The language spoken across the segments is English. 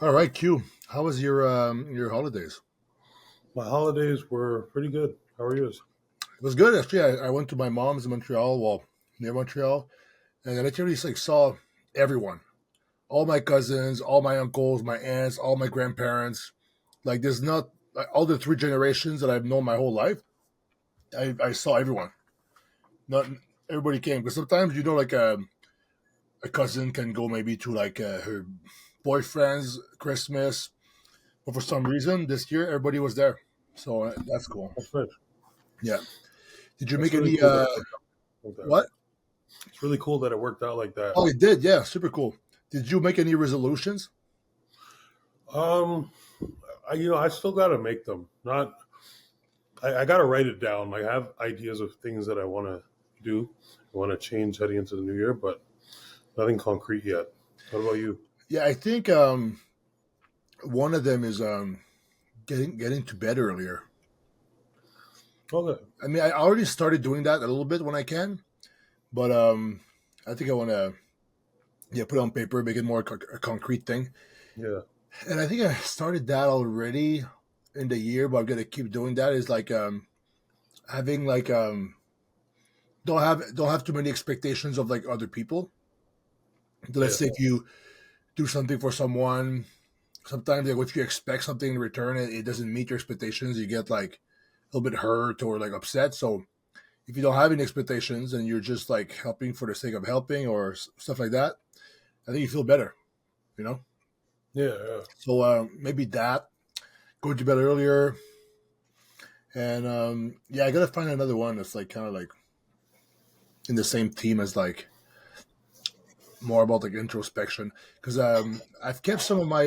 All right, Q. How was your holidays? My holidays were pretty good. How are yours? It was good actually. I went to my mom's in Montreal, well, near Montreal, and I literally just, like saw everyone, all my cousins, all my uncles, my aunts, all my grandparents. Like there's not like, all the three generations that I've known my whole life. I saw everyone. Not everybody came because sometimes like a cousin can go maybe to like her boyfriend's Christmas, but for some reason this year everybody was there, so that's cool. That's nice. Yeah. Did you make That's really any cool that it worked out like that. what? It's really cool that it worked out like that. Oh, it did. Yeah, super cool. Did you make any resolutions? Um, I still got to make them. Not, I got to write it down. I have ideas of things that I want to do. I want to change heading into the new year, but nothing concrete yet. What about you? Yeah, I think one of them is getting to bed earlier. Okay. I mean, I already started doing that a little bit when I can, but I think I want to put it on paper, make it more a concrete thing. Yeah. And I think I started that already in the year, but I'm gonna keep doing that. Is like having like don't have too many expectations of like other people. Let's Yeah. say if you do something for someone, sometimes like if you expect something in return and it doesn't meet your expectations, you get like a little bit hurt or like upset. So if you don't have any expectations and you're just like helping for the sake of helping or stuff like that, I think you feel better, you know. Yeah. Yeah. So maybe that, go to bed earlier, and yeah, I gotta find another one that's like kind of like in the same theme as like more about like introspection because I've kept some of my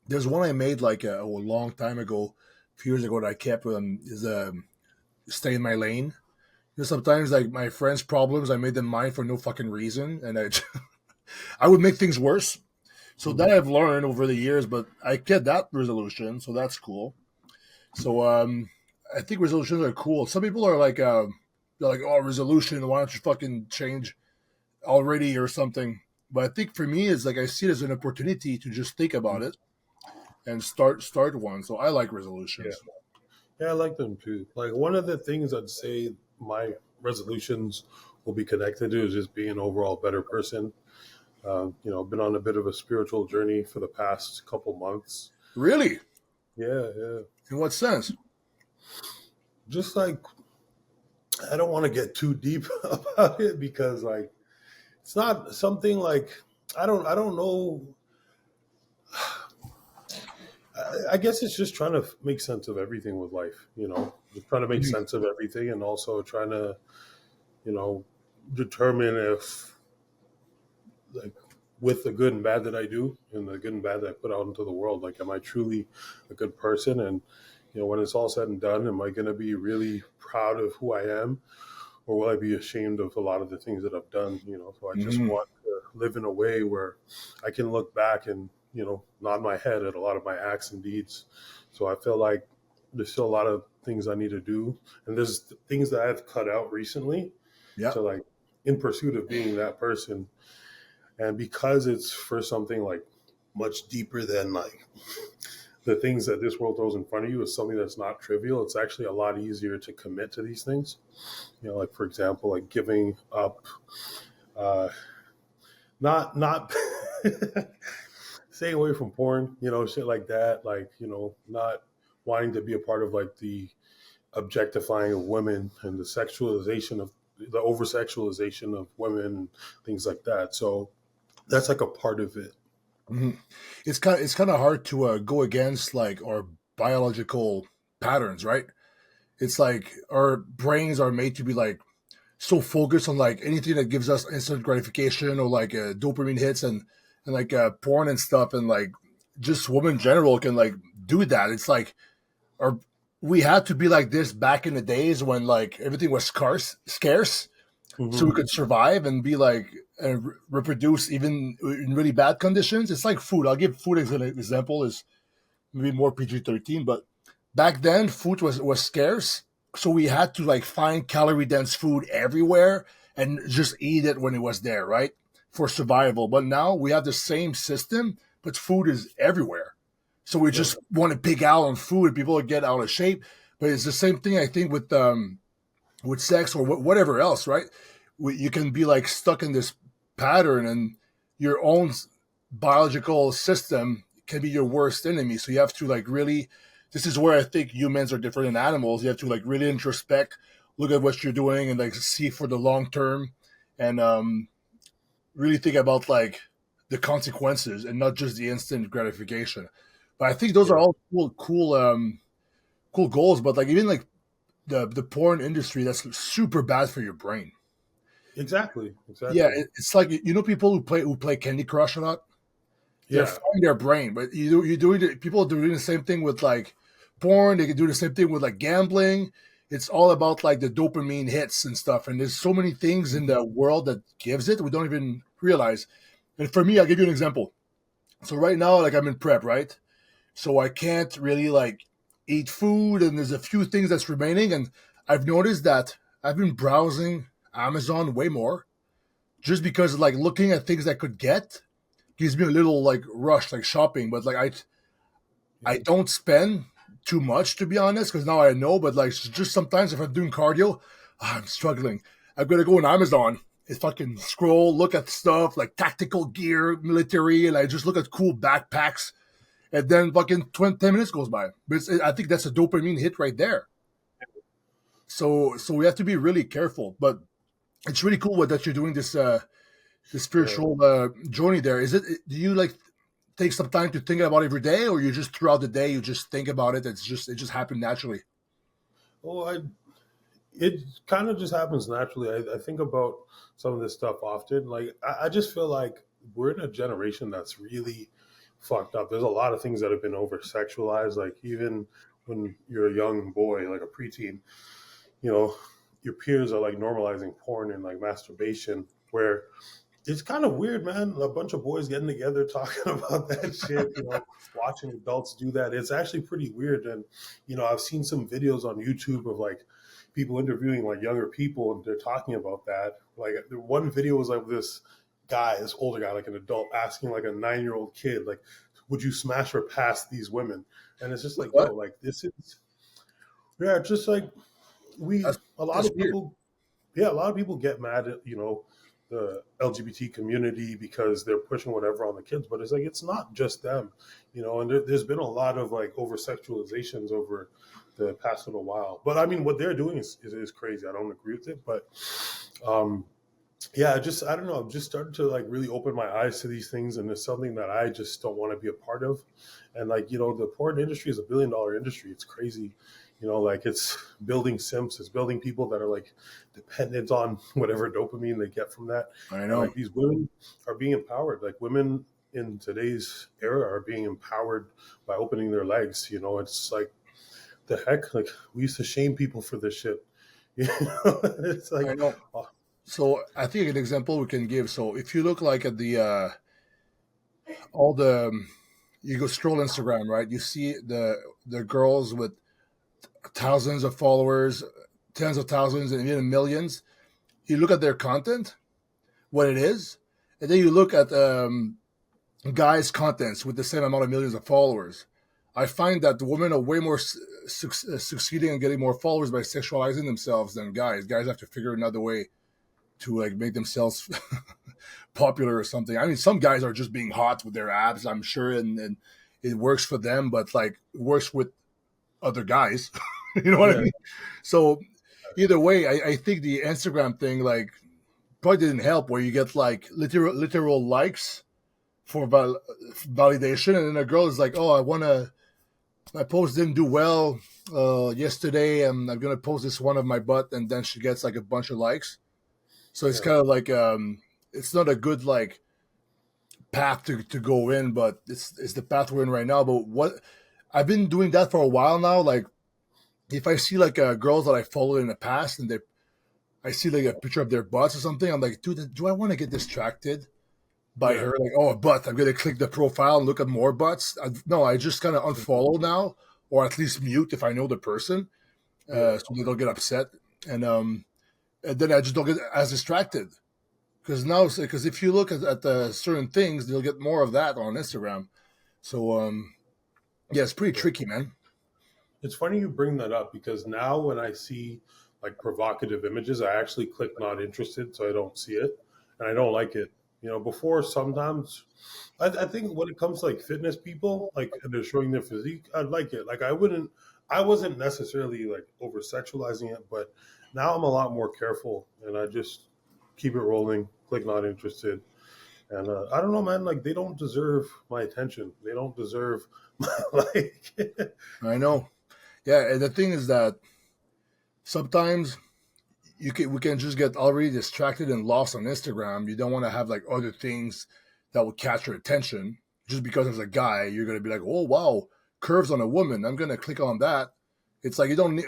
there's one I made like a long time ago, a few years ago that I kept is stay in my lane. You know, sometimes like my friends' problems, I made them mine for no fucking reason, and I would make things worse. So that Hmm. I've learned over the years, but I get that resolution, so that's cool. So I think resolutions are cool. Some people are like they're like, oh, resolution, why don't you fucking change already or something? But I think for me, it's like I see it as an opportunity to just think about it and start one. So I like Yeah. resolutions. Yeah, I like them too. Like one of the things I'd say my resolutions will be connected to is just being an overall better person. I've been on a bit of a spiritual journey for the past couple months. Really? Yeah, yeah. In what sense? Just like I don't want to get too deep about it because like it's not something like I don't know. I guess it's just trying to make sense of everything with life. Just trying to make Mhm. sense of everything, and also trying to you know determine if like with the good and bad that I do and the good and bad that I put out into the world, like am I truly a good person? And when it's all said and done, am I going to be really proud of who I am, or will I be ashamed of a lot of the things that I've done? So I just Mhm. want to live in a way where I can look back and nod my head at a lot of my acts and deeds. So I feel like there's still a lot of things I need to do, and there's things that I've cut out recently Yeah. to like in pursuit of being that person. And because it's for something like much deeper than like the things that this world throws in front of you, is something that's not trivial. It's actually a lot easier to commit to these things. Like for example, like giving up, uh, not staying away from porn, shit like that. Like not wanting to be a part of like the objectifying of women and the over sexualization of women and things like that. So that's like a part of it. Mhm. It's kind of hard to go against like our biological patterns, right? It's like our brains are made to be like so focused on like anything that gives us instant gratification or like dopamine hits and like porn and stuff and like just women in general can like do that. It's like our we had to be like this back in the days when like everything was scarce, so we Hmm. could survive and be like and reproduce even in really bad conditions. It's like food. I'll give food as an example. Is maybe more PG-13, but back then food was scarce, so we had to like find calorie dense food everywhere and just eat it when it was there, right? For survival. But now we have the same system, but food is everywhere. So we Yeah. just want to pig out on food and people get out of shape. But it's the same thing, I think, with sex or whatever else, right? You can be like stuck in this pattern, and your own biological system can be your worst enemy. So you have to like really, this is where I think humans are different than animals. You have to like really introspect, look at what you're doing, and like see for the long term, and really think about like the consequences and not just the instant gratification. But I think those are Yeah. all cool goals. But like even like the porn industry, that's super bad for your brain. Exactly. Yeah, Exactly. it's like people who play Candy Crush a lot. They're Yeah. frying their brain, but you doing it. People are doing the same thing with like porn. They can do the same thing with like gambling. It's all about like the dopamine hits and stuff. And there's so many things in Mhm. the world that gives it we don't even realize. And for me, I'll give you an example. So right now, like I'm in prep, right? So I can't really like eat food, and there's a few things that's remaining. And I've noticed that I've been browsing Amazon way more just because like looking at things I could get gives me a little like rush, like shopping. But like I Yeah. don't spend too much to be honest, because now I know. But like just sometimes if I'm doing cardio, I'm struggling. I'm gonna go on Amazon and fucking scroll, look at stuff like tactical gear, military, and I just look at cool backpacks, and then fucking 10 minutes goes by. But I think that's a dopamine hit right there. So we have to be really careful. But it's really cool that you're doing this the Yeah. spiritual journey there. Is it? Do you like take some time to think about it every day, or you just throughout the day you just think about it? It just happened naturally. Oh, it kind of just happens naturally. I think about some of this stuff often. Like, I just feel like we're in a generation that's really fucked up. There's a lot of things that have been over sexualized. Like, even when you're a young boy, like a preteen, you know, your peers are like normalizing porn and like masturbation, where it's kind of weird, man. A bunch of boys getting together talking about that shit, watching adults do that. It's actually pretty weird. And, I've seen some videos on YouTube of like people interviewing like younger people and they're talking about that. Like the one video was like this older guy, like an adult, asking like a 9-year-old kid, like, would you smash or pass these women? And it's just Wait, like, yo, what? like this is, yeah, just like That's a lot that's of weird. people yeah, a lot of people get mad at the LGBT community because they're pushing whatever on the kids, but it's like it's not just them, And there's been a lot of like over sexualizations over the past little while. But I mean, what they're doing is crazy. I don't agree with it, but um, yeah, I don't know. I've just started to like really open my eyes to these things, and it's something that I just don't want to be a part of. And like the porn industry is $1 billion industry. It's crazy, like it's building simps, it's building people that are like dependent on whatever dopamine they get from that, I and know. like these women are being empowered. Like women in today's era are being empowered by opening their legs. It's like the heck. Like we used to shame people for this shit. It's I like, know. oh, So I think an example we can give. So if you look like at the all the you go scroll Instagram, right? You see the girls with thousands of followers, tens of thousands, and even millions. You look at their content, what it is, and then you look at guys' contents with the same amount of millions of followers. I find that the women are way more succeeding and getting more followers by sexualizing themselves than guys. Guys have to figure another way to like make themselves popular or something. I mean, some guys are just being hot with their abs, I'm sure, and it works for them, but like it works with other guys. You know what I yeah, mean? So either way, I think the Instagram thing like probably didn't help, where you get like literal likes for validation, and then a girl is like, "Oh, my post didn't do well yesterday, and I'm gonna post this one of my butt," and then she gets like a bunch of likes. So it's yeah. kind of like it's not a good like path to go in, but it's the path we're in right now. But what I've been doing that for a while now. Like if I see like girls that I followed in the past, and I see like a picture of their butts or something, I'm like, dude, do I want to get distracted by Yeah. her? Like, oh, a butt. I'm gonna click the profile and look at more butts. No, I just kind of unfollow now, or at least mute if I know the person, Yeah. so they don't get upset. And then I just don't get as distracted because if you look at certain things, you'll get more of that on Instagram. So yeah, it's pretty Yeah. tricky, man. It's funny you bring that up because now when I see like provocative images, I actually click not interested so I don't see it and I don't like it. Before sometimes I think when it comes to like fitness people, like and they're showing their physique, I'd like it. Like I wasn't necessarily like over sexualizing it, but now I'm a lot more careful and I just keep it rolling, click not interested. And I don't know, man. Like they don't deserve my attention. They don't deserve my like. I know. Yeah, and the thing is that sometimes we can just get already distracted and lost on Instagram. You don't want to have like other things that will catch your attention. Just because as a guy, you're gonna be like, oh wow, curves on a woman. I'm gonna click on that. It's like you don't need.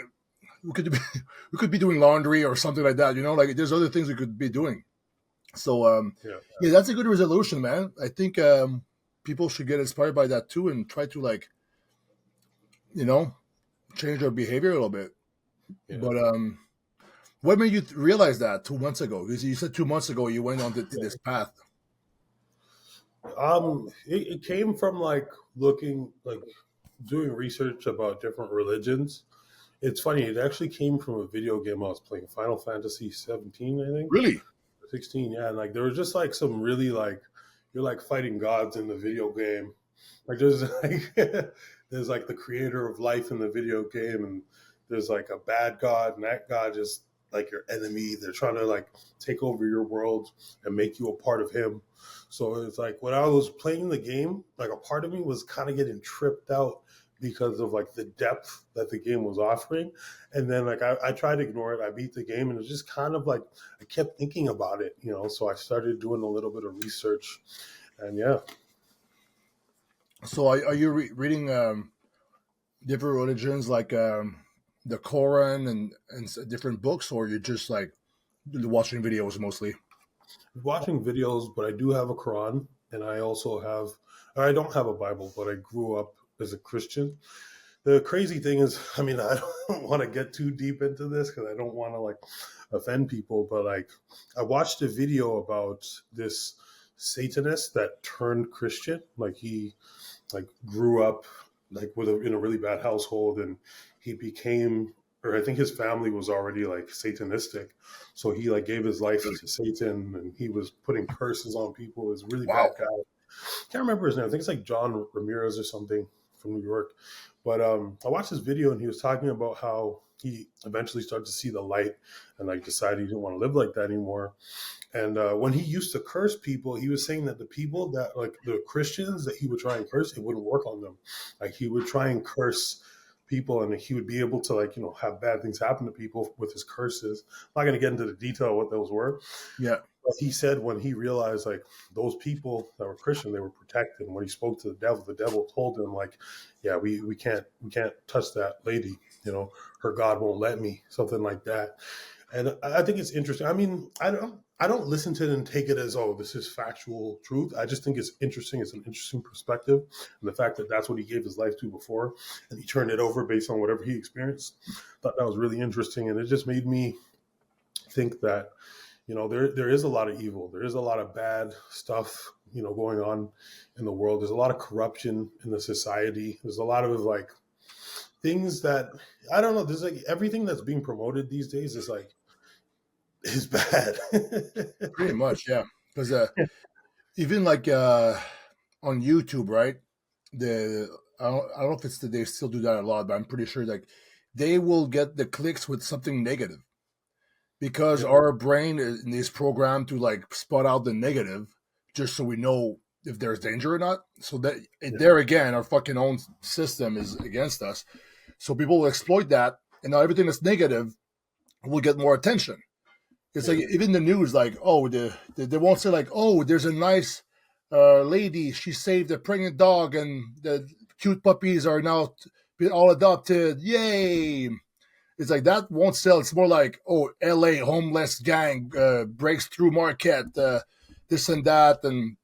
We could be, we could be doing laundry or something like that. Like there's other things we could be doing. So Yeah. yeah, that's a good resolution, man. I think people should get inspired by that too and try to like you know change their behavior a little bit. Yeah. But what made you realize that 2 months ago? Because you said 2 months ago you went on to this path. It came from like looking like doing research about different religions. It's funny. It actually came from a video game I was playing, Final Fantasy 17, I think. Really? 16, yeah. And like there was just like some really like you're like fighting gods in the video game. Like there's like there's like the creator of life in the video game, and there's like a bad god, and that god is like your enemy. They're trying to like take over your world and make you a part of him. So it's like when I was playing the game, like a part of me was kind of getting tripped out because of like the depth that the game was offering. And then like I tried to ignore it. I beat the game and it was just kind of like I kept thinking about it, So I started doing a little bit of research and yeah. So are you reading different religions like the Quran and different books, or you're just like watching videos mostly? Watching videos, but I do have a Quran and I don't have a Bible, but I grew up as a Christian. The crazy thing is, I mean, I don't want to get too deep into this because I don't want to like offend people, but like I watched a video about this Satanist that turned Christian. Like he like grew up like in a really bad household and he became or I think his family was already like satanistic, so he like gave his life to Satan and he was putting curses on people. He was a really bad Wow. guy. Can't remember his name. I think it's like John Ramirez or something from New York. But I watched this video and he was talking about how he eventually started to see the light and like decided he didn't want to live like that anymore. And when he used to curse people, he was saying that the people that like the Christians that he would try and curse, it wouldn't work on them. Like he would try and curse people and he would be able to like, have bad things happen to people with his curses. I'm not going to get into the detail of what those were. Yeah. But he said when he realized like those people that were Christian, they were protected. And when he spoke to the devil told him like, yeah, we can't touch that lady. Her God won't let me, something like that. And I think it's interesting. I mean, I don't listen to it and take it as, oh, this is factual truth. I just think it's interesting. It's an interesting perspective. And the fact that that's what he gave his life to before and he turned it over based on whatever he experienced, I thought that was really interesting. And it just made me think that, there is a lot of evil. There is a lot of bad stuff, going on in the world. There's a lot of corruption in the society. There's a lot of like things that, I don't know. There's like everything that's being promoted these days is bad. Pretty much, yeah. Because even like on YouTube, right? I don't know if they still do that a lot, but I'm pretty sure like they will get the clicks with something negative because Yeah, our brain is programmed to like spot out the negative just so we know if there's danger or not. So that yeah, there again, our fucking own system is against us. So people will exploit that, and now everything that's negative will get more attention. It's like yeah, even the news, like, oh, they won't say like, oh, there's a nice lady, she saved a pregnant dog, and the cute puppies are now being all adopted. Yay! It's like that won't sell. It's more like, oh, L.A. homeless gang breaks through market, this and that, and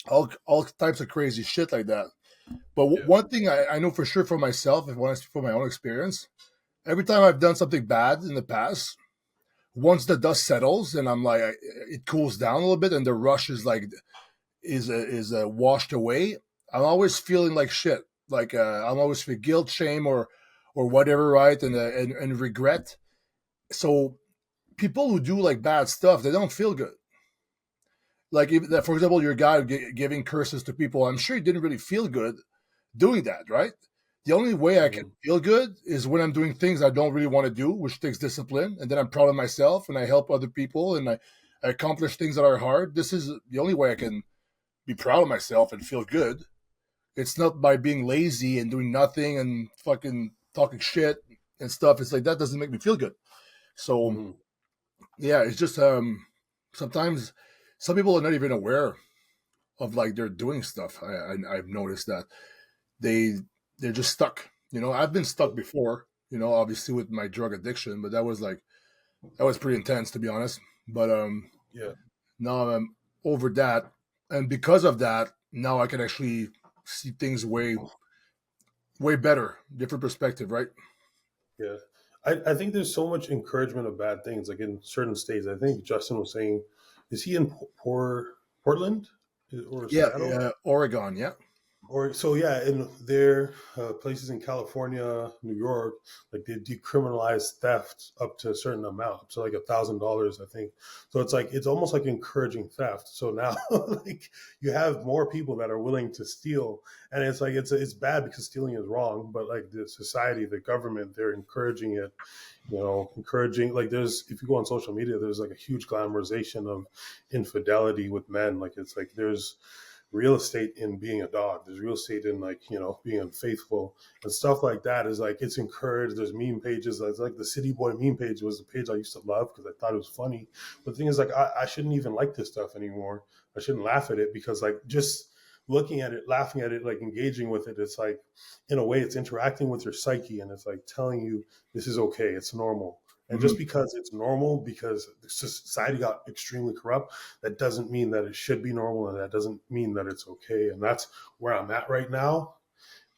all types of crazy shit like that. But yeah, one thing I know for sure for myself, if I want to from my own experience, every time I've done something bad in the past, once the dust settles and I'm like, it cools down a little bit, and the rush is like is washed away. I'm always feeling like shit. Like I'm always feeling guilt, shame, or whatever, right? And regret. So people who do like bad stuff, they don't feel good. Like, for example, your guy giving curses to people, I'm sure he didn't really feel good doing that, right? The only way I can Mhm. feel good is when I'm doing things I don't really want to do, which takes discipline, and then I'm proud of myself and I help other people and I accomplish things that are hard. This is the only way I can be proud of myself and feel good. It's not by being lazy and doing nothing and fucking talking shit and stuff. It's like that doesn't make me feel good. So Mhm. yeah, it's just sometimes some people are not even aware of like they're doing stuff. I've noticed that they they're just stuck. You know, I've been stuck before. You know, obviously with my drug addiction, but that was pretty intense to be honest. But Yeah. now I'm over that, and because of that, now I can actually see things way better, different perspective, right? Yeah. I think there's so much encouragement of bad things, like in certain states. I think Justin was saying, is he in Portland or Yeah, Seattle? Oregon, yeah. Or so yeah, in their places in California, New York, like they decriminalize theft up to a certain amount, up to like $1,000, I think. So it's like it's almost like encouraging theft. So now, like you have more people that are willing to steal, and it's like it's bad because stealing is wrong, but like the society, the government, they're encouraging it. You know, encouraging like there's if you go on social media, there's like a huge glamorization of infidelity with men. Like it's like there's real estate in being a dog. There's real estate in like, you know, being unfaithful and stuff like that is like, it's encouraged. There's meme pages. It's like the City Boy meme page was the page I used to love because I thought it was funny. But the thing is like, I shouldn't even like this stuff anymore. I shouldn't laugh at it because like just looking at it, laughing at it, like engaging with it, it's like, in a way it's interacting with your psyche and it's like telling you this is okay. It's normal. And Hmm. just because it's normal, because society got extremely corrupt, that doesn't mean that it should be normal, and that doesn't mean that it's okay. And that's where I'm at right now.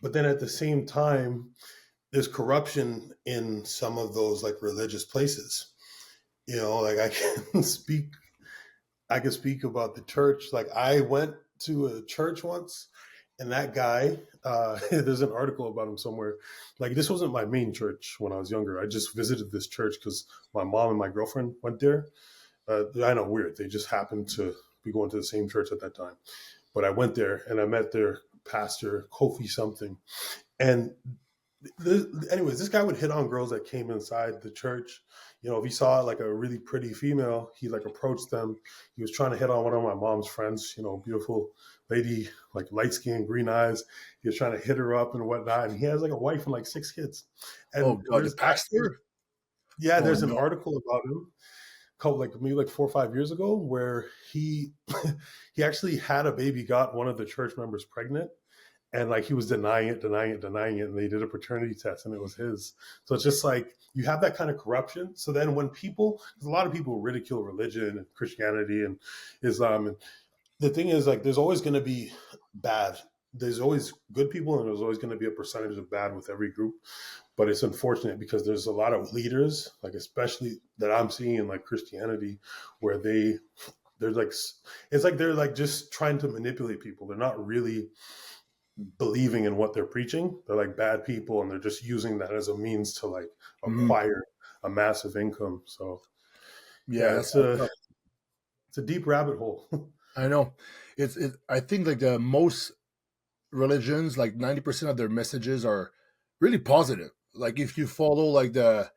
But then at the same time, there's corruption in some of those like religious places. You know, like I can speak about the church. Like I went to a church once, and that guy, there's an article about him somewhere. Like this wasn't my main church when I was younger. I just visited this church because my mom and my girlfriend went there. I know, weird. They just happened to be going to the same church at that time. But I went there and I met their pastor, Kofi something. And anyways, this guy would hit on girls that came inside the church. You know, if he saw like a really pretty female, he like approached them. He was trying to hit on one of my mom's friends, you know, beautiful lady, like light skin, green eyes. He was trying to hit her up and whatnot. And he has like a wife and like 6 kids. Oh And god, the pastor. Oh there's an no. article about him couple like maybe like 4 or 5 years ago where he he actually had a baby, got one of the church members pregnant, and like he was denying it, and they did a paternity test and it was his. So it's just like you have that kind of corruption. So then when people, because a lot of people ridicule religion and Christianity and Islam, and the thing is like there's always going to be bad, there's always good people, and there's always going to be a percentage of bad with every group. But it's unfortunate because there's a lot of leaders, like especially that I'm seeing in like Christianity, where they're like, it's like they're like just trying to manipulate people. They're not really believing in what they're preaching. They're like bad people, and they're just using that as a means to like Hmm. acquire a massive income. So Yeah, yeah, that's fucked up. it's a deep rabbit hole. I know. I think like the most religions, like 90% of their messages are really positive. Like if you follow like the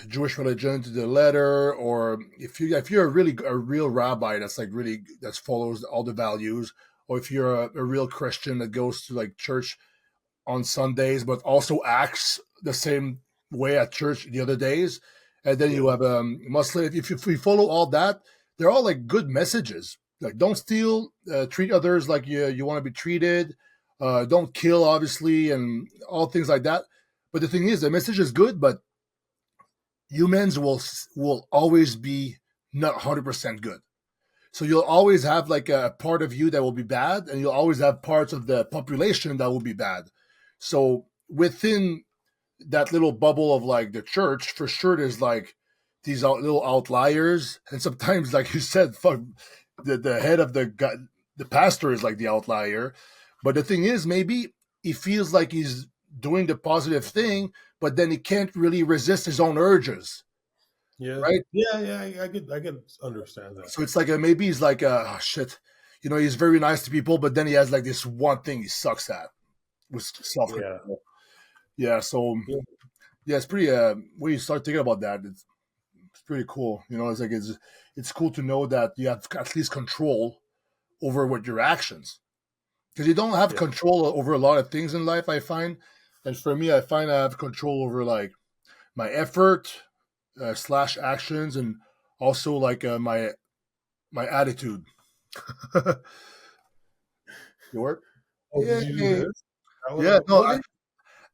Jewish religion to the letter, or if you're a real rabbi that's like really that follows all the values, or if you're a real Christian that goes to like church on Sundays but also acts the same way at church the other days, and then you Yeah, have Muslim. If we follow all that, they're all like good messages. Like don't steal, treat others like you want to be treated, don't kill, obviously, and all things like that. But the thing is, the message is good, but humans will always be not 100% good. So you'll always have like a part of you that will be bad, and you'll always have parts of the population that will be bad. So within that little bubble of like the church, for sure, there's like these little outliers, and sometimes, like you said, fuck the head of the guy. the pastor is like the outlier. But the thing is, maybe he feels like he's doing the positive thing, but then he can't really resist his own urges, Yeah, right? yeah, yeah. I could understand that. So it's like maybe he's like, oh, shit, he's very nice to people, but then he has like this one thing he sucks at with self Yeah, control. Yeah, so yeah, yeah, it's pretty. When you start thinking about that, it's pretty cool. It's like it's cool to know that you have at least control over what your actions, because you don't have yeah. control over a lot of things in life. I find, and for me, I find I have control over like my effort slash actions, and also like my attitude. You work? Oh, did you do Yay! this? Yeah, no, What is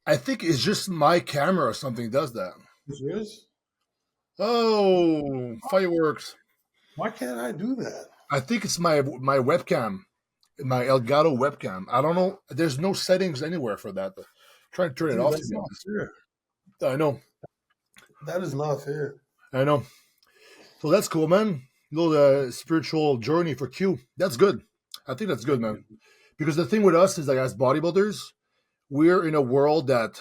I think it's just my camera or something does that. yours? Oh, fireworks! Why can't I do that? I think it's my webcam, my Elgato webcam. I don't know. There's no settings anywhere for that. But try to turn it Dude, off. To that's be not honest, fair. I know, That is not fair. I know. So that's cool, man. Little spiritual journey for Q. That's good. I think that's good, Thank man. you. Because the thing with us is like as bodybuilders, we're in a world that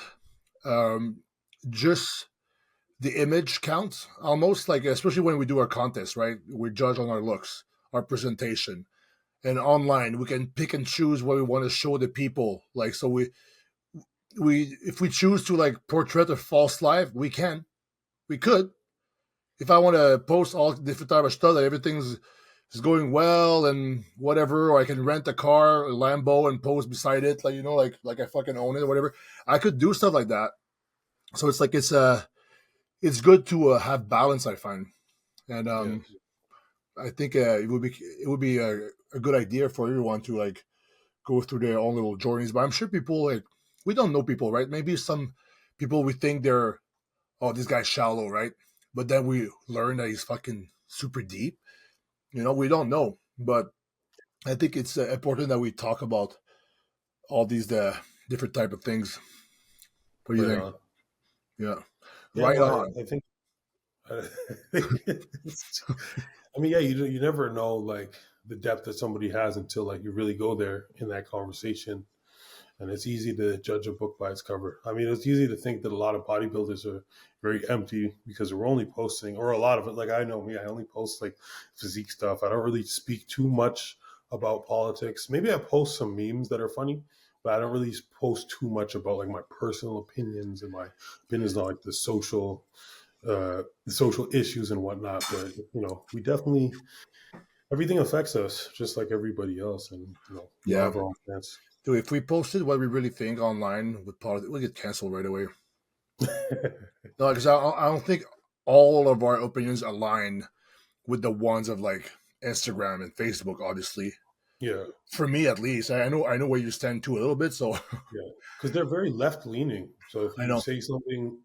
um, just the image counts almost like, especially when we do our contests, right? We judge on our looks, our presentation, and online we can pick and choose what we want to show the people. Like, so we if we choose to like portray a false life, we could. If I want to post all different type of stuff that everything's is going well and whatever, or I can rent a car, a Lambo, and post beside it, like like I fucking own it or whatever. I could do stuff like that. So it's like it's good to have balance. I find, and Yeah, I think it would be a good idea for everyone to like go through their own little journeys. But I'm sure people like we don't know people, right? Maybe some people we think they're this guy's shallow, right? But then we learn that he's fucking super deep. We don't know, but I think it's important that we talk about all these different type of things. What do you right think? on. Yeah, Yeah, right no, on. I think. I mean, yeah, you never know like the depth that somebody has until like you really go there in that conversation. And it's easy to judge a book by its cover. I mean, it's easy to think that a lot of bodybuilders are very empty because we're only posting, or a lot of it. Like I know me, I only post like physique stuff. I don't really speak too much about politics. Maybe I post some memes that are funny, but I don't really post too much about like my personal opinions and my opinions on like the social issues and whatnot. But we definitely everything affects us just like everybody else, and we all Yeah, have our own plans. dude. If we posted what we really think online with politics, we'll get canceled right away. No, because I don't think all of our opinions align with the ones of like Instagram and Facebook. Obviously, Yeah. for me at least, I know where you stand too a little bit. So Yeah, because they're very left leaning. So if I you know. say something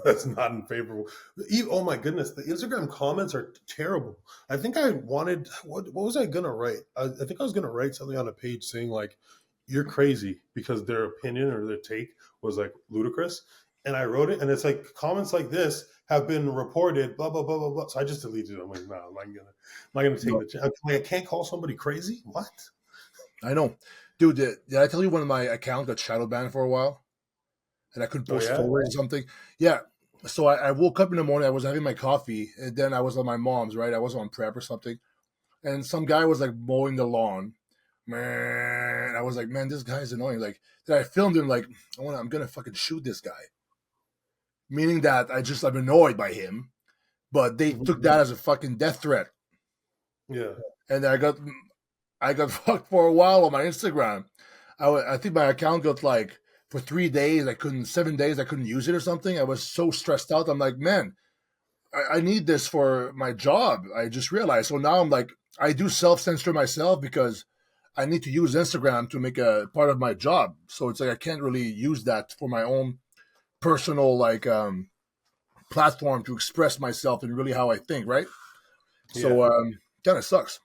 that's not in favor, oh my goodness, the Instagram comments are terrible. I think I wanted what was I gonna write? I think I was gonna write something on a page saying like, "You're crazy," because their opinion or their take was like ludicrous, and I wrote it, and it's like comments like this have been reported, blah blah blah blah blah. So I just deleted it. I'm like, no, I'm not gonna take No, the chance. Like, I can't call somebody crazy. What? I know, dude. Did I tell you when my account got shadow banned for a while and I couldn't Oh post yeah, forward or something? Yeah. So I woke up in the morning. I was having my coffee, and then I was on my mom's. Right, I was on prep or something, and some guy was like mowing the lawn. Man, I was like, man, this guy's annoying. Like, then I filmed him. Like, I'm gonna fucking shoot this guy. Meaning that I'm annoyed by him, but they took Mhm. that as a fucking death threat, Yeah. and I got fucked for a while on my Instagram. I think my account got like for 3 days. 7 days. I couldn't use it or something. I was so stressed out. I'm like, man, I need this for my job. I just realized. So now I'm like, I do self-censor myself because I need to use Instagram to make a part of my job. So it's like I can't really use that for my own personal like platform to express myself and really how I think, right? Yeah. So kind of sucks.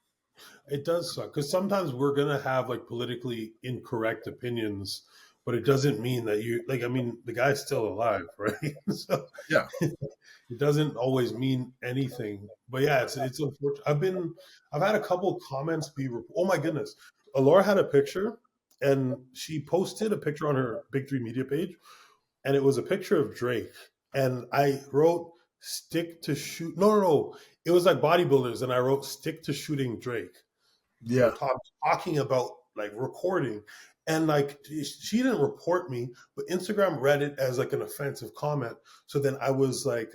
It does suck because sometimes we're gonna have like politically incorrect opinions, but it doesn't mean that you like. I mean, the guy's still alive, right? So Yeah. it doesn't always mean anything. But yeah, it's unfortunate. I've had a couple comments be. Oh my goodness! Alora had a picture, and she posted a picture on her Big Three Media page, and it was a picture of Drake. And I wrote "stick to shoot." No. It was like bodybuilders, and I wrote "stick to shooting Drake." Yeah. Talking about like recording, and like she didn't report me, but Instagram read it as like an offensive comment. So then I was like,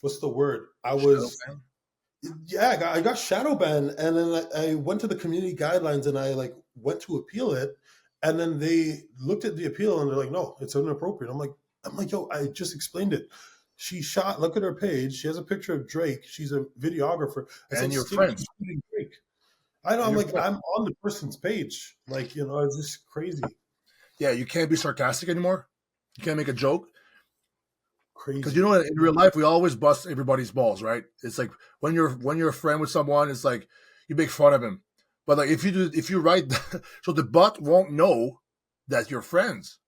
what's the word? I was yeah, I got shadow banned, and then I went to the community guidelines, and I like went to appeal it, and then they looked at the appeal, and they're like, no, it's inappropriate. I'm like, yo, I just explained it. She shot. Look at her page. She has a picture of Drake. She's a videographer. I And said, your stick friends. to shooting Drake. I know. And I'm your like, friends. I'm on the person's page. Like, it's just crazy. Yeah, you can't be sarcastic anymore. You can't make a joke. Because Crazy. you know, in real life, we always bust everybody's balls, right? It's like when you're a friend with someone, it's like you make fun of him. But like if you write, so the bot won't know that you're friends,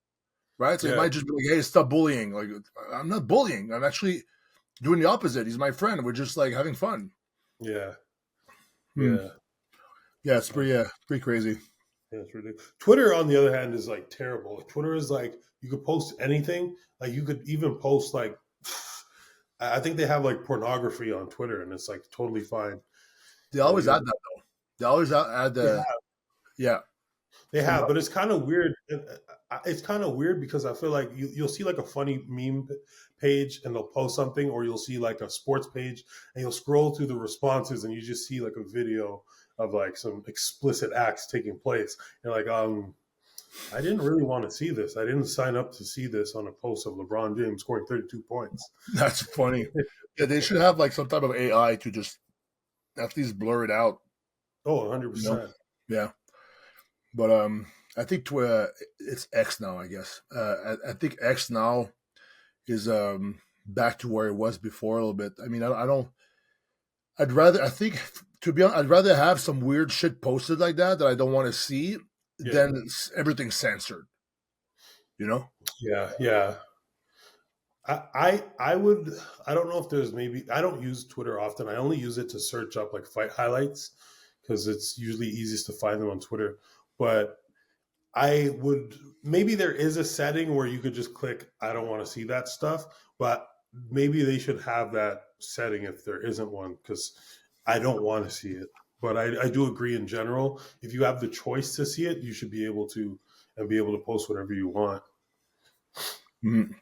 right? So it Yeah. might just be like, hey, stop bullying. Like I'm not bullying. I'm actually doing the opposite. He's my friend. We're just like having fun. Yeah. Hmm. Yeah. Yeah, it's pretty crazy. Yeah, it's ridiculous. Twitter, on the other hand, is like terrible. Twitter is like you could post anything. Like you could even post like I think they have like pornography on Twitter, and it's like totally fine. They Like always add that though. They always add they the yeah. They And have, but it's kind of weird. It's kind of weird because I feel like you'll see like a funny meme page and they'll post something, or you'll see like a sports page and you'll scroll through the responses and you just see like a video of like some explicit acts taking place. You're like, I didn't really want to see this. I didn't sign up to see this on a post of LeBron James scoring 32 points. that's funny. Yeah, they should have like some type of AI to just at least blur it out. Oh, You know? 100%. Yeah. But I think it's X now. I guess I think X now is back to where it was before a little bit. I mean, I don't. I'd rather. I think to be honest, I'd rather have some weird shit posted like that I don't want to see Yeah. than everything censored. You know? Yeah. Yeah. I would. I don't know if there's maybe I don't use Twitter often. I only use it to search up like fight highlights because it's usually easiest to find them on Twitter. But I would maybe there is a setting where you could just click I don't want to see that stuff, but maybe they should have that setting if there isn't one because I don't want to see it. But I do agree in general. If you have the choice to see it, you should be able to and be able to post whatever you want. Mhm.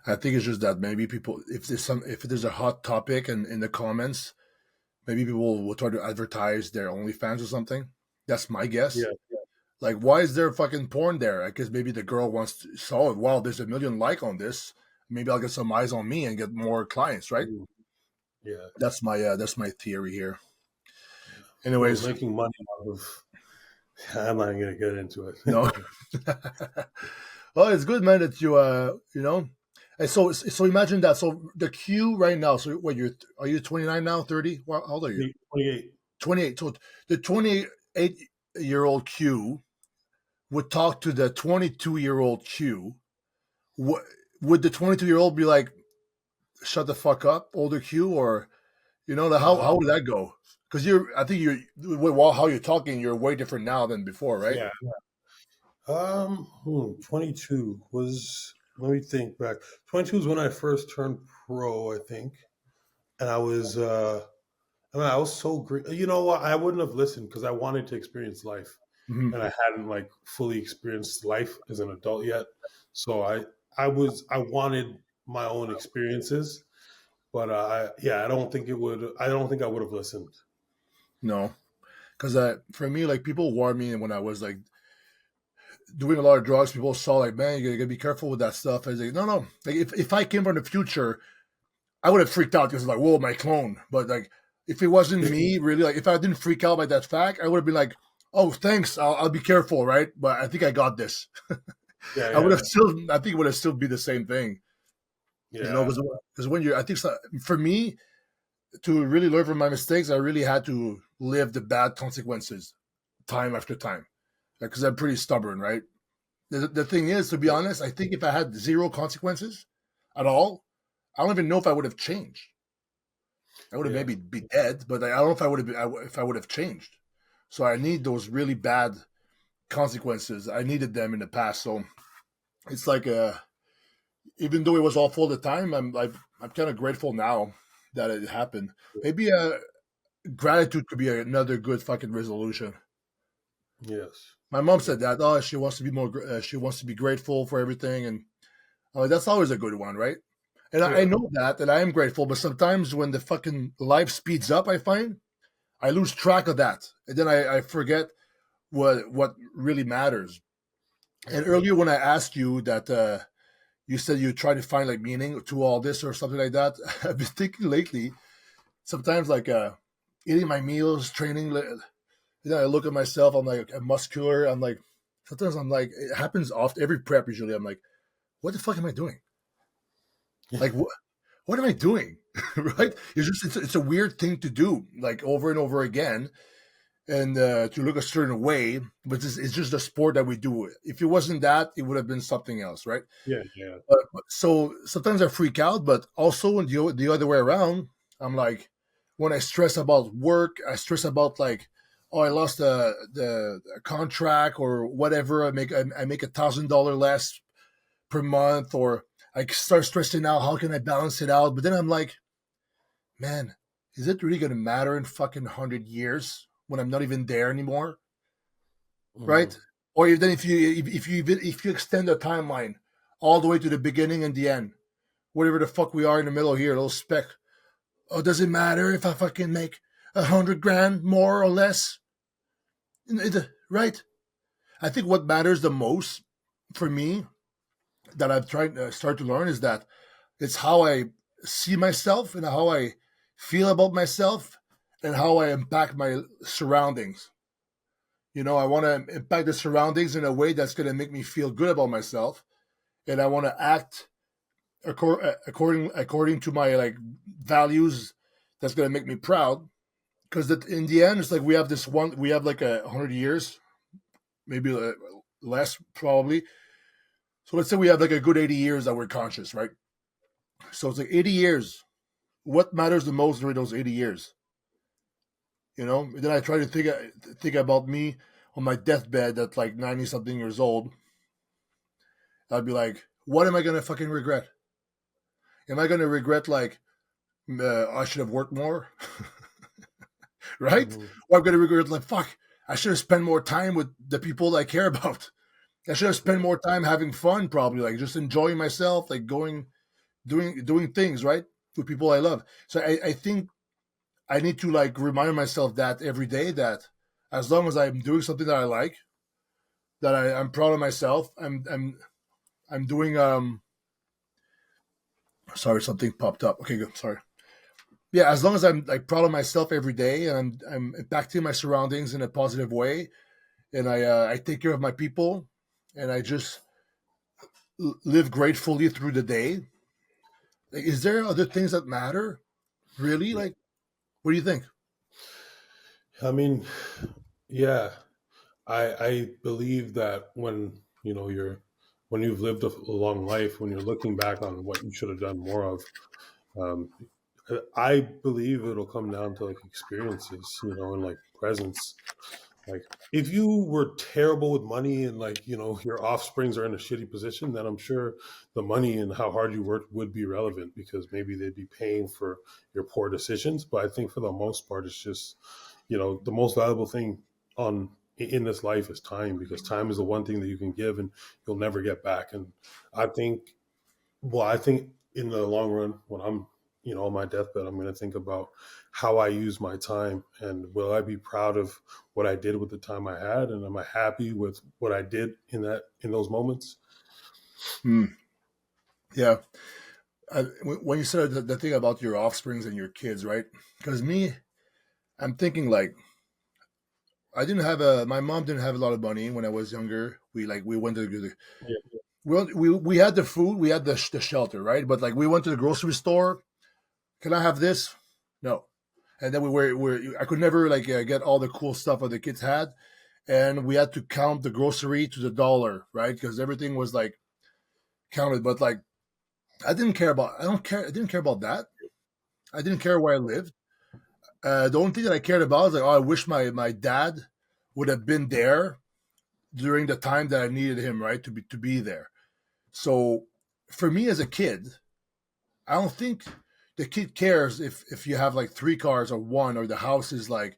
I think it's just that maybe people, if there's a hot topic and in the comments, maybe people will try to advertise their OnlyFans or something. That's my guess. Yeah. Like, why is there fucking porn there? I guess maybe the girl wants to saw it. Wow, there's a million like on this. Maybe I'll get some eyes on me and get more clients, right? Yeah. That's my theory here. Well, Anyways, making money out of I'm not going to get into it. no. Well, it's good, man, that you know. And so imagine that. So the queue right now. So what are you 29 now? 30? How old are you? 28. 28. So the 28-year-old Q would talk to the 22-year-old Q. What would the 22-year-old be like? Shut the fuck up, older Q, or how would that go? Because I think how you're talking, you're way different now than before, right? Yeah. 22 was, let me think back. 22 was when I first turned pro, I think. And I was so great. You know what? I wouldn't have listened because I wanted to experience life. Mm-hmm. And I hadn't like fully experienced life as an adult yet. So I wanted my own experiences, but I don't think I would have listened. No, because for me, like people warned me when I was like doing a lot of drugs. People saw like, man, you gotta be careful with that stuff. I was like, no. Like if I came from the future, I would have freaked out because like, whoa, my clone. But like, if it wasn't me, really, like if I didn't freak out by that fact, I would have been like, oh, thanks, I'll be careful, right? But I think I got this. Yeah, I would have yeah. still, I think it would have still be the same thing, Yeah. because when I think for me to really learn from my mistakes, I really had to live the bad consequences time after time, because I'm pretty stubborn, right? The thing is, to be honest, I think if I had zero consequences at all, I don't even know if I would have changed. I would have Yeah. maybe be dead, but I don't know if I would have changed. So I need those really bad consequences. I needed them in the past. So it's like even though it was awful at the time, I'm kind of grateful now that it happened. Maybe gratitude could be another good fucking resolution. Yes. My mom Yeah. said that. Oh, she wants to be more. She wants to be grateful for everything, and that's always a good one, right? And I Yeah. know that, and I am grateful. But sometimes when the fucking life speeds up, I find I lose track of that, and then I forget what really matters. And Mhm. earlier when I asked you that, you said you try to find like meaning to all this or something like that. I've been thinking lately. Sometimes like eating my meals, training. I look at myself. I'm like I'm muscular. I'm like sometimes I'm like it happens often. Every prep usually I'm like, what the fuck am I doing? Like what am I doing? Right? It's a weird thing to do like over and over again and to look a certain way, but it's just a sport that we do. If it wasn't that, it would have been something else, right? Yeah. Yeah. So sometimes I freak out, but also when the other way around, I'm like, when I stress about work, I stress about like, oh, I lost the contract or whatever. I make $1,000 less per month, or I start stressing out. How can I balance it out? But then I'm like, man, is it really gonna matter in fucking 100 years when I'm not even there anymore, right? Mhm. Or if you extend the timeline all the way to the beginning and the end, whatever the fuck we are in the middle here, a little speck. Oh, does it matter if I fucking make 100 grand more or less? Right? I think what matters the most for me that I've tried to start to learn is that it's how I see myself and how I feel about myself and how I impact my surroundings. I want to impact the surroundings in a way that's going to make me feel good about myself, and I want to act according to my like values that's going to make me proud, because in the end it's like we have like 100 years, maybe less probably. So let's say we have like a good 80 years that we're conscious, right? So it's like 80 years. What matters the most during those 80 years? And then I try to think about me on my deathbed at like 90 something years old. I'd be like, what am I going to fucking regret? Am I going to regret like I should have worked more? Right? Mhm. Or I'm going to regret like, fuck, I should have spent more time with the people that I care about. I should have spent more time having fun, probably like just enjoying myself, like doing things right with people I love. So I think I need to like remind myself that every day, that as long as I'm doing something that I like, that I'm proud of myself, I'm doing sorry, something popped up. Okay, good. Sorry. Yeah, as long as I'm like proud of myself every day and I'm impacting my surroundings in a positive way, and I take care of my people, and I just live gratefully through the day. Like, is there other things that matter? Really? Like, what do you think? I mean, yeah, I believe that when when you've lived a long life, when you're looking back on what you should have done more of, um, I believe it'll come down to like experiences, and like presence. Like if you were terrible with money and like, your offsprings are in a shitty position, then I'm sure the money and how hard you worked would be relevant because maybe they'd be paying for your poor decisions. But I think for the most part, it's just, the most valuable thing on in this life is time, because time is the one thing that you can give and you'll never get back. And I think I think in the long run, when I'm, on my deathbed, I'm going to think about how I use my time and will I be proud of what I did with the time I had, and am I happy with what I did in those moments? Hmm. Yeah. When you said the thing about your offsprings and your kids, right? Because me, I'm thinking like my mom didn't have a lot of money when I was younger. We went to the Yeah. we had the food, we had the shelter, right? But like we went to the grocery store. Can I have this? No. And then I could never like get all the cool stuff that the kids had, and we had to count the grocery to the dollar, right? Because everything was like counted. But like I don't care. I didn't care about that. I didn't care where I lived. The only thing that I cared about was like, oh, I wish my dad would have been there during the time that I needed him, right, to be there. So for me as a kid, I don't think the kid cares if you have like 3 cars or one, or the house is like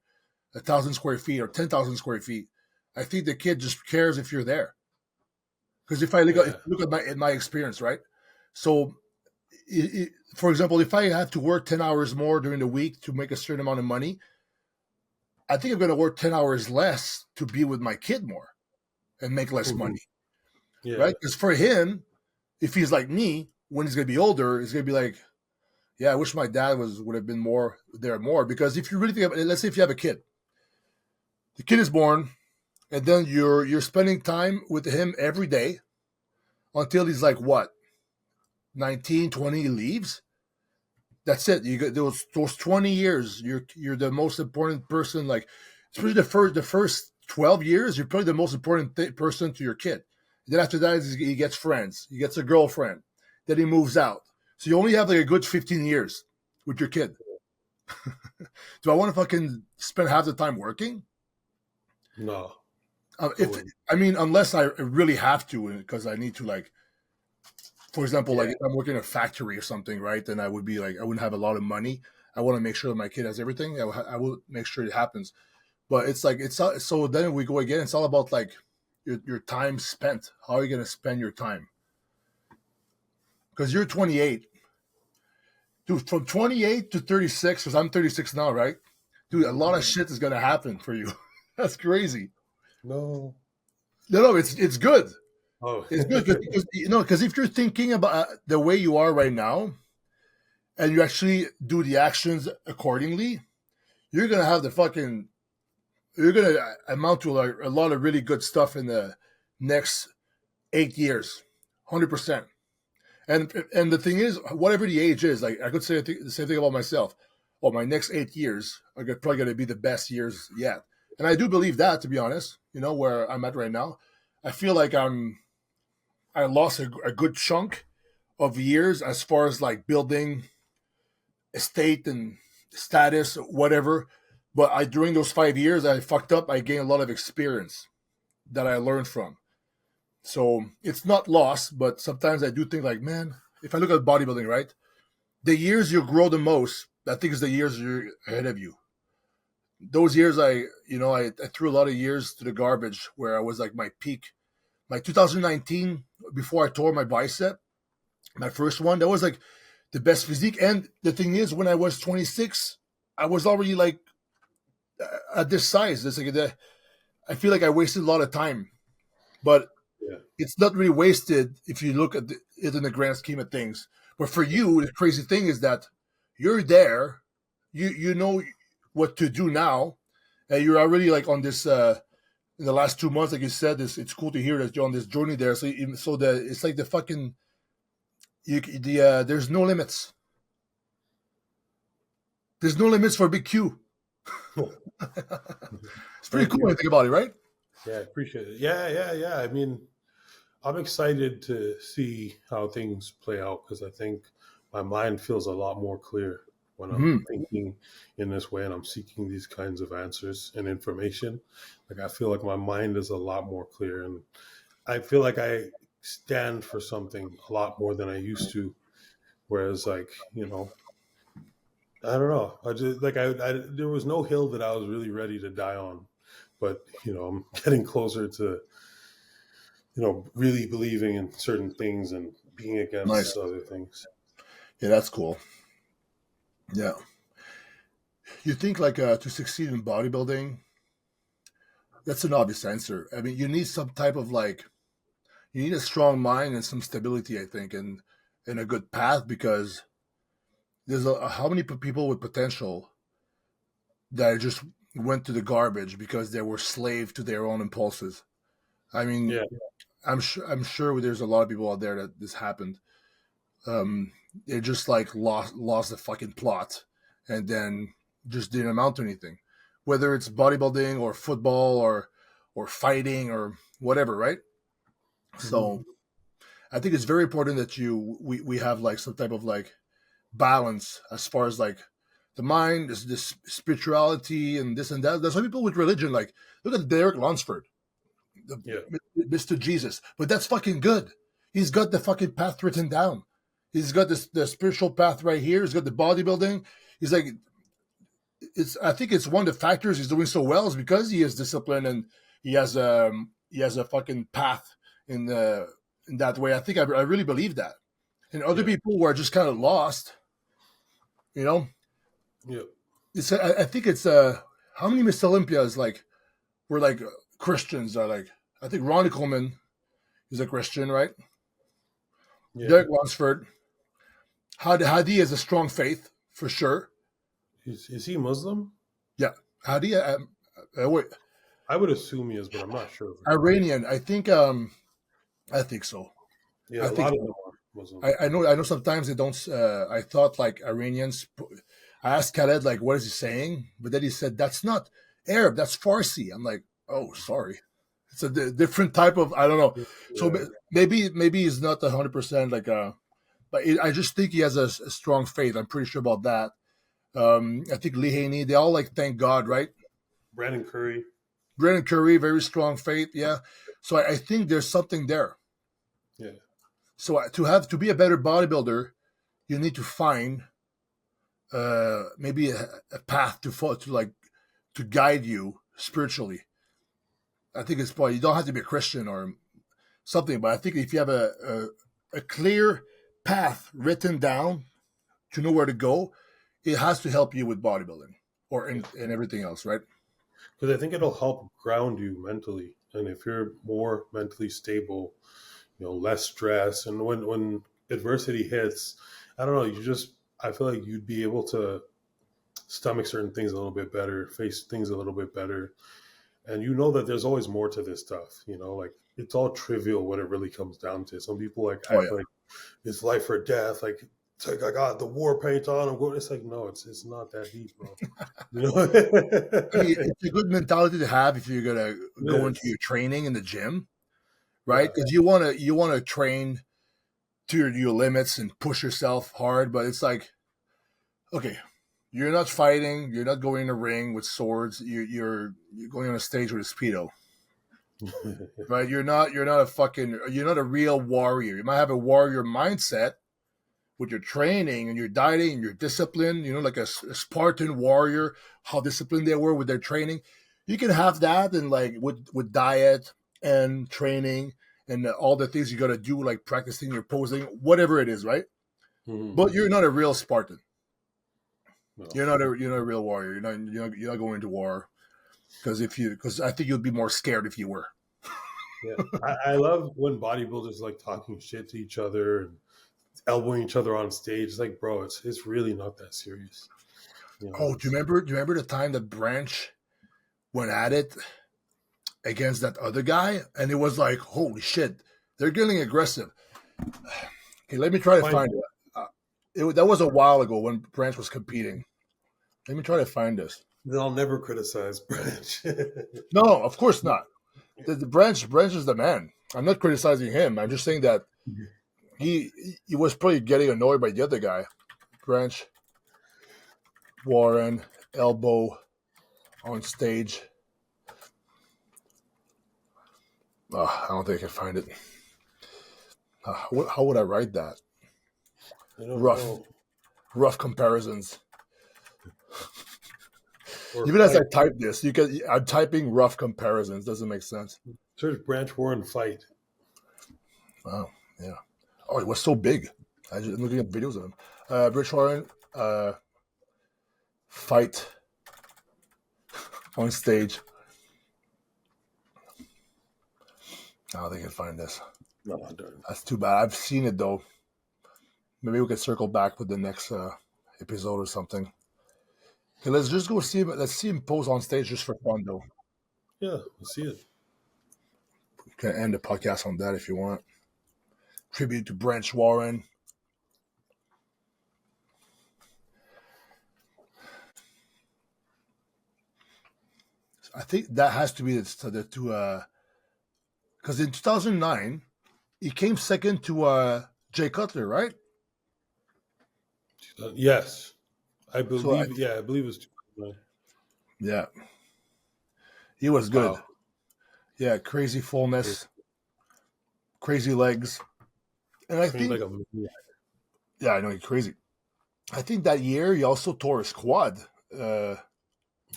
1,000 square feet or 10,000 square feet. I think the kid just cares if you're there. Because if I Yeah. look at my experience, right? So, for example, if I have to work 10 hours more during the week to make a certain amount of money, I think I'm going to work 10 hours less to be with my kid more and make less Mhm. money, Yeah. right? Because for him, if he's like me, when he's going to be older, he's going to be like, yeah, I wish my dad would have been more there more. Because if you really think of it, let's say if you have a kid, the kid is born, and then you're spending time with him every day until he's like what, 19, 20, he leaves. That's it. You got those 20 years. You're the most important person. Like, especially the first 12 years, you're probably the most important person to your kid. Then after that, he gets friends. He gets a girlfriend. Then he moves out. So you only have like a good 15 years with your kid. Do I want to fucking spend half the time working? No, I If wouldn't. I mean, unless I really have to, because I need to, like, for example, like Yeah. if I'm working in a factory or something, right? Then I would be like, I wouldn't have a lot of money. I want to make sure that my kid has everything. I will make sure it happens. But it's like so. Then we go again. It's all about like your time spent. How are you going to spend your time? Because you're 28, dude. From 28 to 36, because I'm 36 now, right? Dude, a lot of shit is going to happen for you. That's crazy. No. No, it's good. Oh. It's good because because if you're thinking about the way you are right now, and you actually do the actions accordingly, you're gonna have the fucking you're gonna amount to like a lot of really good stuff in the next 8 years, 100%. And the thing is, whatever the age is, like I could say the same thing about myself. Oh, my next 8 years are probably gonna be the best years yet, and I do believe that, to be honest. Where I'm at right now, I feel like I lost a good chunk of years as far as like building estate and status, whatever. But during those 5 years, I fucked up. I gained a lot of experience that I learned from. So it's not lost, but sometimes I do think like, man, if I look at bodybuilding, right, the years you grow the most, I think is the years you're ahead of you. Those years, I threw a lot of years to the garbage where I was like my peak. My 2019, before I tore my bicep, my first one, that was like the best physique. And the thing is, when I was 26, I was already like at this size. It's like I feel like I wasted a lot of time, but Yeah. it's not really wasted if you look at it in the grand scheme of things. But for you, the crazy thing is that you're there, you know what to do now, and you're already like on this. In the last 2 months, like you said, it's cool to hear that you're on this journey there. So it's like the fucking there's no limits. There's no limits for Big Q. It's pretty Thank cool when you. you think about it, right? Yeah, I appreciate it. Yeah, yeah, yeah. I mean, I'm excited to see how things play out because I think my mind feels a lot more clear when I'm Hmm. thinking in this way and I'm seeking these kinds of answers and information. Like I feel like my mind is a lot more clear and I feel like I stand for something a lot more than I used to. Whereas, like, I don't know. I just like there was no hill that I was really ready to die on, but I'm getting closer to really believing in certain things and being Nice. against other things. Yeah, that's cool. Yeah. You think like to succeed in bodybuilding, that's an obvious answer. I mean, you need some type of like you need a strong mind and some stability, I think, and a good path because there's how many people with potential that just went to the garbage because they were slave to their own impulses. I mean, Yeah. I'm sure there's a lot of people out there that this happened. They just like lost the fucking plot, and then just didn't amount to anything, whether it's bodybuilding or football or fighting or whatever, right? Hmm. So I think it's very important that we have like some type of like balance as far as like the mind, this spirituality, and this and that. There's some people with religion, like look at Derek Lunsford, Mr. Jesus, but that's fucking good. He's got the fucking path written down. He's got the spiritual path right here. He's got the bodybuilding. He's like, I think it's one of the factors he's doing so well is because he is disciplined and he has a fucking path in that way. I think I really believe that. And other people who are just kind of lost, you know. Yeah. It's I think it's how many Miss Olympias like were like Christians are like, I think Ronnie Coleman is a Christian, right? Yeah. Derek Lunsford, Hadi has a strong faith for sure. Is he Muslim? Yeah, Hadi. Wait, I would assume he is, but I'm not sure. Iranian. I think so. Yeah, I a think lot of so. them are Muslim. I know sometimes they don't. I thought like Iranians. I asked Khaled like, what is he saying? But then he said that's not Arab. That's Farsi. I'm like, oh, sorry. It's a different type of. I don't know. Yeah. So maybe he's not 100% like but I just think he has a strong faith. I'm pretty sure about that. I think Lee Haney. They all like thank God, right? Brandon Curry. Brandon Curry, very strong faith. Yeah. So I think there's something there. Yeah. So to be a better bodybuilder, you need to find maybe a path to guide you spiritually. I think it's probably you don't have to be a Christian or something, but I think if you have a clear path written down to know where to go, it has to help you with bodybuilding and everything else, right? Because I think it'll help ground you mentally, and if you're more mentally stable, less stress, and when adversity hits, I don't know, I feel like you'd be able to stomach certain things a little bit better, face things a little bit better, and that there's always more to this stuff. Like it's all trivial when it really comes down to it. Some people like act like it's life or death, like it's like I got the war paint on. I'm going. It's like no, it's not that deep, bro. I mean, it's a good mentality to have if you're gonna go into your training in the gym, right? Because you wanna train to your limits and push yourself hard, but it's like, okay, you're not fighting, you're not going in a ring with swords, you're going on a stage with a Speedo. Right? You're not a real warrior. You might have a warrior mindset with your training and your dieting and your discipline, like a Spartan warrior, how disciplined they were with their training. You can have that and like with diet and training and all the things you got to do, like practicing your posing, whatever it is, right? Mm-hmm. But you're not a real Spartan. No. You're not a real warrior. You're not going to war because I think you'd be more scared if you were. Yeah, I love when bodybuilders like talking shit to each other and elbowing each other on stage. It's like, bro, it's really not that serious. Oh, do you remember the time that Branch went at it against that other guy? And it was like, holy shit, they're getting aggressive. Okay, let me try to find it. That was a while ago when Branch was competing. Let me try to find this. I'll never criticize Branch. No, of course not. The Branch is the man. I'm not criticizing him. I'm just saying that he was probably getting annoyed by the other guy. Branch, Warren, elbow on stage. I don't think I can find it. How would I write that? Rough comparisons. Even as I type this, I'm typing rough comparisons. Doesn't make sense. Search Branch Warren fight. Wow. Yeah. Oh, it was so big. I'm looking at videos of him. Branch Warren fight on stage. I don't think I can find this. No, I don't. That's too bad. I've seen it though. Maybe we can circle back with the next episode or something. Okay, let's just go see him. Let's see him pose on stage just for fun, though. Yeah, let's see it. You can end the podcast on that if you want. Tribute to Branch Warren. I think that has to be the two. Because in 2009, he came second to Jay Cutler, right? Yes. I So believe, yeah, I believe it was 2009. yeah, he was good. Wow. Yeah, crazy Yeah, fullness, crazy legs, and I trained think like a maniac, yeah, I know he's crazy. I think that year he also tore his quad, uh,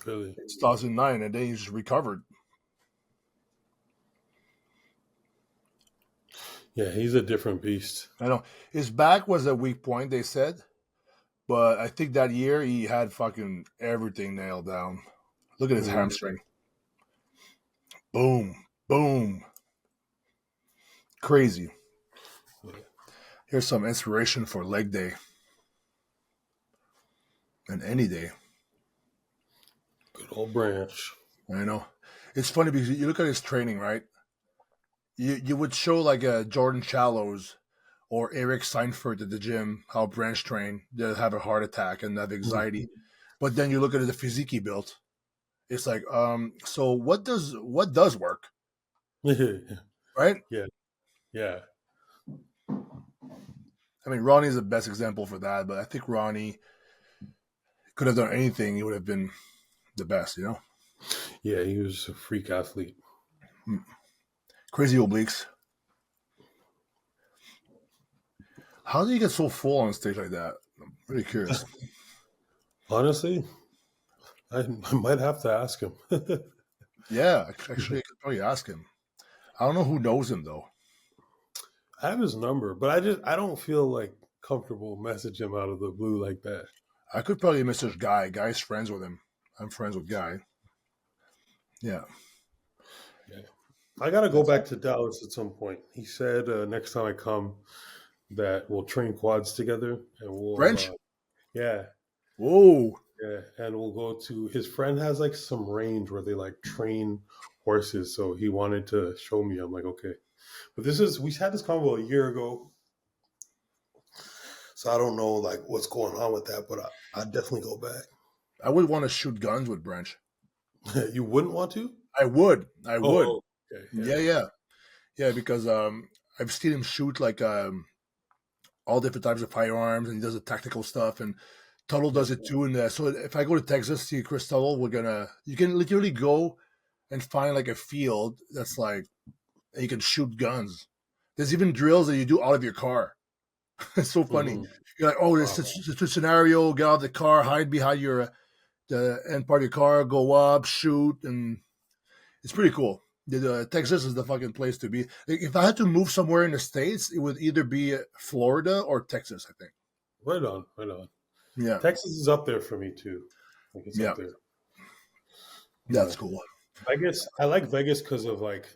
really. 2009, and then he just recovered. Yeah, he's a different beast. I know his back was a weak point, they said, but I think that year he had fucking everything nailed down. Look at his Mm. hamstring. Boom, boom, crazy. Yeah. Here's some inspiration for leg day and any day. Good old Branch. I know. It's funny because you look at his training, right? You would show like a Jordan Shallows or Eric Seinfeld at the gym how Branch train. They have a heart attack and have anxiety. Mhm. But then you look at the physique he built. It's like, so what does work, right? Yeah, yeah, I mean, Ronnie's the best example for that, but I think Ronnie could have done anything. He would have been the best, you know? yeah. He was a freak athlete. Crazy obliques. How do you get so full on stage like that? I'm really curious. Honestly, I might have to ask him. Yeah, actually, I could probably ask him. I don't know who knows him though. I have his number, but I don't feel like comfortable messaging him out of the blue like that. I could probably message Guy. Guy's friends with him. I'm friends with Guy. Yeah, Yeah, I got to go that's back to Dallas at some point. He said next time I come that we'll train quads together and we'll French. yeah, Whoa, yeah, and we'll go to his friend has like some range where they like train horses, so he wanted to show me. I'm like, okay, but this is we had this convo a year ago, so I don't know like what's going on with that, but I definitely go back. I would want to shoot guns with Branch. You wouldn't want to? I would. I would. Oh, okay, Yeah, yeah, yeah, yeah. Because I've seen him shoot like all different types of firearms, and he does the tactical stuff, and Tuttle yeah, does it too. And so if I go to Texas see Chris Tuttle, you can literally go and find like a field that's like you can shoot guns. There's even drills that you do out of your car. It's so funny. hmm, You're like, oh, wow, this a scenario. Get out of the car, hide behind your the end part of your car, go up, shoot, and it's pretty cool. Texas is the fucking place to be. Like, if I had to move somewhere in the states, it would either be Florida or Texas. I think. right on, right on. Yeah, Texas is up there for me too. Like it's yeah, up there. that's Yeah. cool. Vegas, I like Vegas because of like,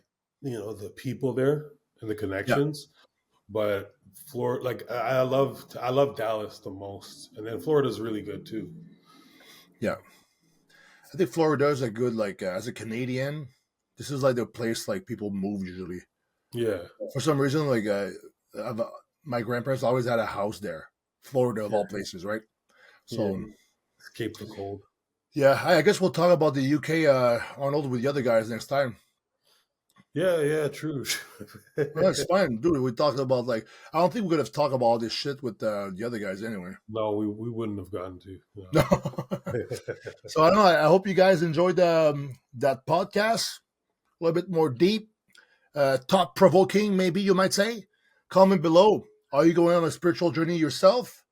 the people there and the Yeah, connections. But Florida, like I love Dallas the most, and then Florida's really good too. yeah. I think Florida is a good as a Canadian. This is like the place like people move usually. Yeah, For some reason, I've, my grandparents always had a house there, Florida of yeah, all places, right? yeah. So Escape the cold. yeah, I guess we'll talk about the UK Arnold with the other guys next time. Yeah, yeah, true. Well, that's fine, dude. We talked about I don't think we're gonna talk about all this shit with the other guys anyway. No, we wouldn't have gotten to. No. No. So I don't know. I hope you guys enjoyed that podcast. A little bit more deep, thought provoking, maybe you might say. Comment below. Are you going on a spiritual journey yourself?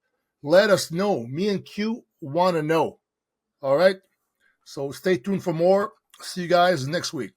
Let us know. Me and Q want to know. All right. So stay tuned for more. See you guys next week.